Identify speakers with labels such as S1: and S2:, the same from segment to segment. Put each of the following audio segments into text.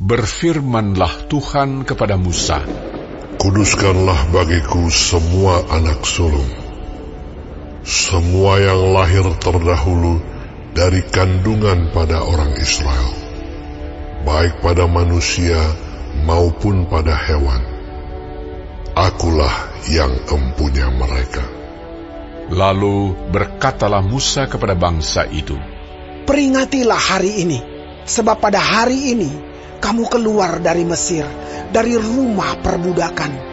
S1: Berfirmanlah Tuhan kepada Musa,
S2: Kuduskanlah bagiku semua anak sulung, semua yang lahir terdahulu dari kandungan pada orang Israel, baik pada manusia maupun pada hewan. Akulah yang empunya mereka.
S1: Lalu berkatalah Musa kepada bangsa itu,
S3: Peringatilah hari ini, sebab pada hari ini kamu keluar dari Mesir, dari rumah perbudakan.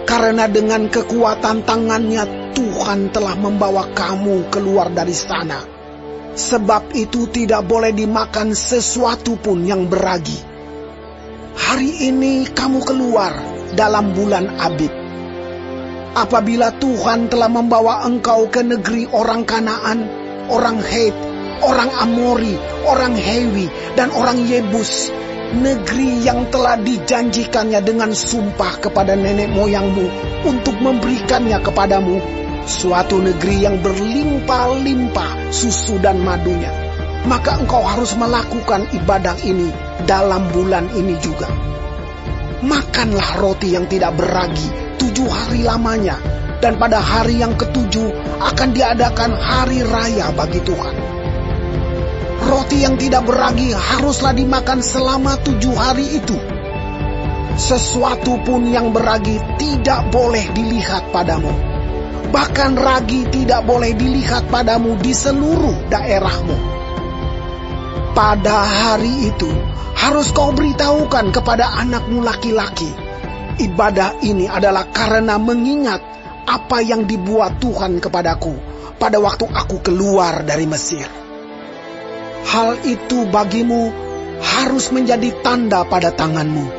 S3: Karena dengan kekuatan tangannya Tuhan telah membawa kamu keluar dari sana. Sebab itu tidak boleh dimakan sesuatu pun yang beragi. Hari ini kamu keluar dalam bulan Abib. Apabila Tuhan telah membawa engkau ke negeri orang Kanaan, orang Het, orang Amori, orang Hewi, dan orang Yebus, negeri yang telah dijanjikannya dengan sumpah kepada nenek moyangmu untuk memberikannya kepadamu, suatu negeri yang berlimpah-limpah susu dan madunya, maka engkau harus melakukan ibadah ini dalam bulan ini juga. Makanlah roti yang tidak beragi 7 hari lamanya, dan pada hari yang ke-7 akan diadakan hari raya bagi Tuhan. Roti yang tidak beragi haruslah dimakan selama 7 hari itu. Sesuatu pun yang beragi tidak boleh dilihat padamu. Bahkan ragi tidak boleh dilihat padamu di seluruh daerahmu. Pada hari itu harus kau beritahukan kepada anakmu laki-laki. Ibadah ini adalah karena mengingat apa yang dibuat Tuhan kepadaku pada waktu aku keluar dari Mesir. Hal itu bagimu harus menjadi tanda pada tanganmu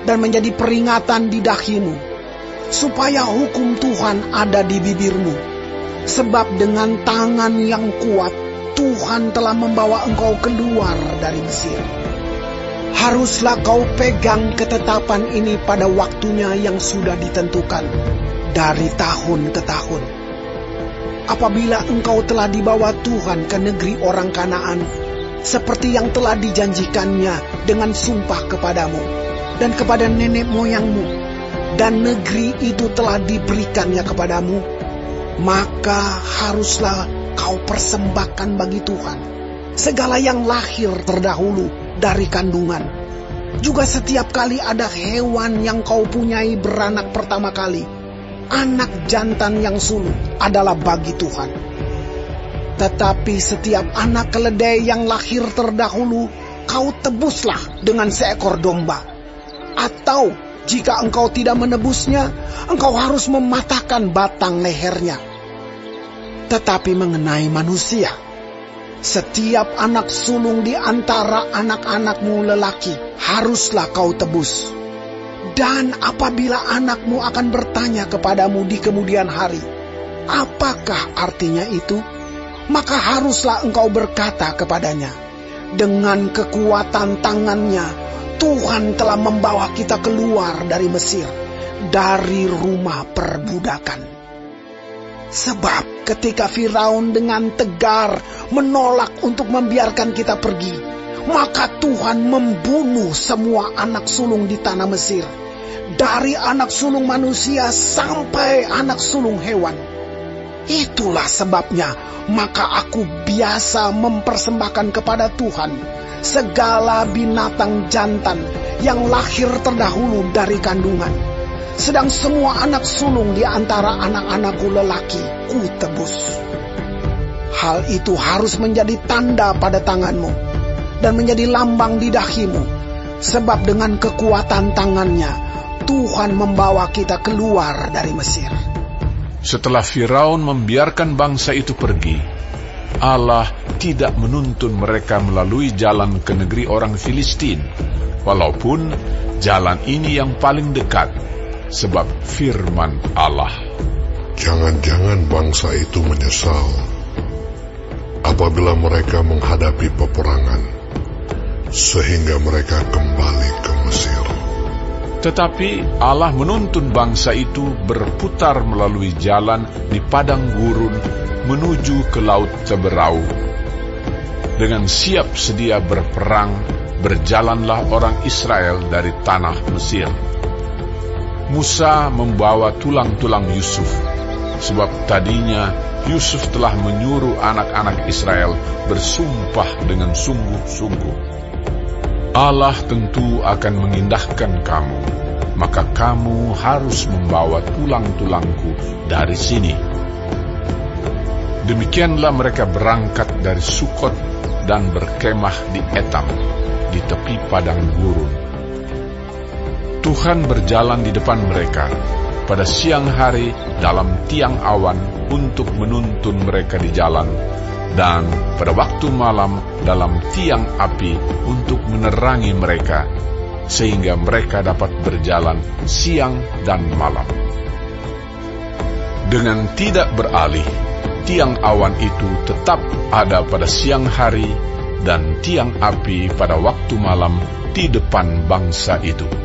S3: dan menjadi peringatan di dahimu, supaya hukum Tuhan ada di bibirmu. Sebab dengan tangan yang kuat Tuhan telah membawa engkau keluar dari Mesir. Haruslah kau pegang ketetapan ini pada waktunya yang sudah ditentukan, dari tahun ke tahun. Apabila engkau telah dibawa Tuhan ke negeri orang Kanaan, seperti yang telah dijanjikannya dengan sumpah kepadamu dan kepada nenek moyangmu, dan negeri itu telah diberikannya kepadamu, maka haruslah kau persembahkan bagi Tuhan segala yang lahir terdahulu dari kandungan. Juga setiap kali ada hewan yang kau punyai beranak pertama kali, anak jantan yang sulung adalah bagi Tuhan. Tetapi setiap anak keledai yang lahir terdahulu kau tebuslah dengan seekor domba. Atau jika engkau tidak menebusnya, engkau harus mematahkan batang lehernya. Tetapi mengenai manusia, setiap anak sulung di antara anak-anakmu lelaki haruslah kau tebus. Dan apabila anakmu akan bertanya kepadamu di kemudian hari, apakah artinya itu? Maka haruslah engkau berkata kepadanya, dengan kekuatan tangannya Tuhan telah membawa kita keluar dari Mesir, dari rumah perbudakan. Sebab ketika Firaun dengan tegar menolak untuk membiarkan kita pergi, maka Tuhan membunuh semua anak sulung di tanah Mesir, dari anak sulung manusia sampai anak sulung hewan. Itulah sebabnya maka aku biasa mempersembahkan kepada Tuhan segala binatang jantan yang lahir terdahulu dari kandungan. Sedang semua anak sulung di antara anak-anakku lelaki ku tebus. Hal itu harus menjadi tanda pada tanganmu dan menjadi lambang di dahimu, sebab dengan kekuatan tangannya Tuhan membawa kita keluar dari Mesir.
S1: Setelah Firaun membiarkan bangsa itu pergi, Allah tidak menuntun mereka melalui jalan ke negeri orang Filistin, walaupun jalan ini yang paling dekat, sebab firman Allah,
S2: Jangan-jangan bangsa itu menyesal apabila mereka menghadapi peperangan, sehingga mereka kembali ke Mesir.
S1: Tetapi Allah menuntun bangsa itu berputar melalui jalan di padang gurun menuju ke laut Teberau, dengan siap sedia berperang berjalanlah orang Israel dari tanah Mesir. Musa membawa tulang-tulang Yusuf, sebab tadinya Yusuf telah menyuruh anak-anak Israel bersumpah dengan sungguh-sungguh. Allah tentu akan mengindahkan kamu, maka kamu harus membawa tulang-tulangku dari sini. Demikianlah mereka berangkat dari Sukot dan berkemah di Etam, di tepi padang gurun. Tuhan berjalan di depan mereka pada siang hari dalam tiang awan untuk menuntun mereka di jalan, dan pada waktu malam dalam tiang api untuk menerangi mereka, sehingga mereka dapat berjalan siang dan malam. Dengan tidak beralih, tiang awan itu tetap ada pada siang hari dan tiang api pada waktu malam di depan bangsa itu.